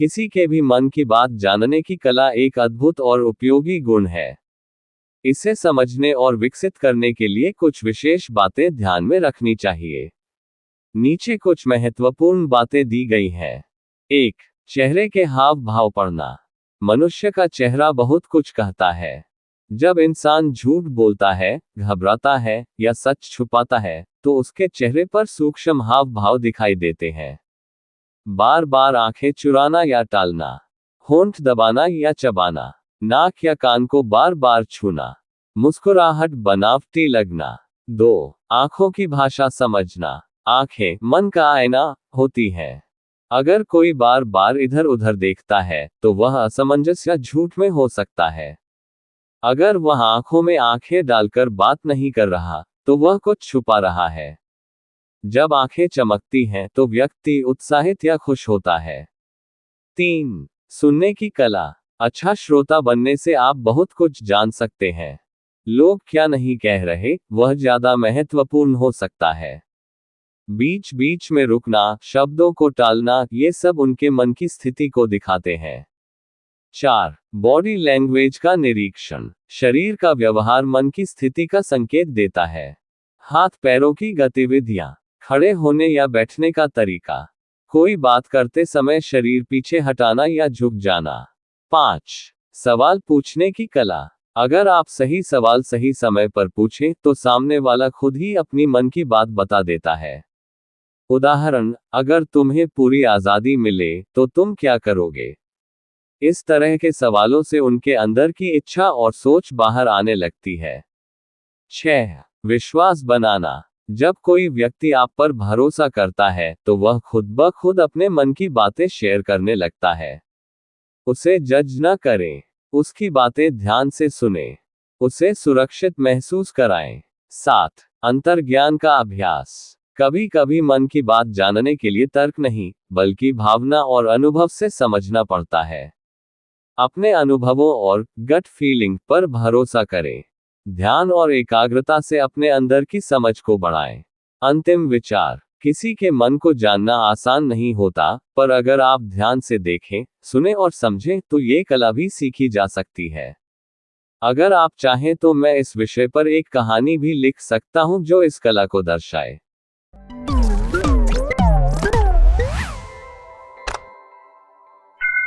किसी के भी मन की बात जानने की कला एक अद्भुत और उपयोगी गुण है। इसे समझने और विकसित करने के लिए कुछ विशेष बातें ध्यान में रखनी चाहिए। नीचे कुछ महत्वपूर्ण बातें दी गई हैं। 1. चेहरे के हाव भाव पढ़ना। मनुष्य का चेहरा बहुत कुछ कहता है। जब इंसान झूठ बोलता है, घबराता है या सच छुपाता है, तो उसके चेहरे पर सूक्ष्म हाव भाव दिखाई देते हैं। बार बार आंखें चुराना या टालना, होंठ दबाना या चबाना, नाक या कान को बार बार छूना, मुस्कुराहट बनावटी लगना। 2. आंखों की भाषा समझना। आंखें मन का आईना होती हैं। अगर कोई बार बार इधर उधर देखता है, तो वह असमंजस या झूठ में हो सकता है। अगर वह आंखों में आंखें डालकर बात नहीं कर रहा, तो वह कुछ छुपा रहा है। जब आंखें चमकती हैं, तो व्यक्ति उत्साहित या खुश होता है। 3. सुनने की कला। अच्छा श्रोता बनने से आप बहुत कुछ जान सकते हैं। लोग क्या नहीं कह रहे, वह ज्यादा महत्वपूर्ण हो सकता है। बीच बीच में रुकना, शब्दों को टालना, ये सब उनके मन की स्थिति को दिखाते हैं। 4. बॉडी लैंग्वेज का निरीक्षण। शरीर का व्यवहार मन की स्थिति का संकेत देता है। हाथ पैरों की गतिविधियां, खड़े होने या बैठने का तरीका, कोई बात करते समय शरीर पीछे हटाना या झुक जाना। 5. सवाल पूछने की कला। अगर आप सही सवाल सही समय पर पूछें, तो सामने वाला खुद ही अपनी मन की बात बता देता है। उदाहरण, अगर तुम्हें पूरी आजादी मिले, तो तुम क्या करोगे? इस तरह के सवालों से उनके अंदर की इच्छा और सोच बाहर आने लगती है। 6. विश्वास बनाना। जब कोई व्यक्ति आप पर भरोसा करता है, तो वह खुद ब खुद अपने मन की बातें शेयर करने लगता है। उसे जज न करें, उसकी बातें ध्यान से सुनें, उसे सुरक्षित महसूस कराएं। 7. अंतर्ज्ञान का अभ्यास। कभी कभी मन की बात जानने के लिए तर्क नहीं, बल्कि भावना और अनुभव से समझना पड़ता है। अपने अनुभवों और गट फीलिंग पर भरोसा करें। ध्यान और एकाग्रता से अपने अंदर की समझ को बढ़ाएं। अंतिम विचार। किसी के मन को जानना आसान नहीं होता, पर अगर आप ध्यान से देखें, सुने और समझें, तो ये कला भी सीखी जा सकती है। अगर आप चाहें तो मैं इस विषय पर एक कहानी भी लिख सकता हूं जो इस कला को दर्शाए।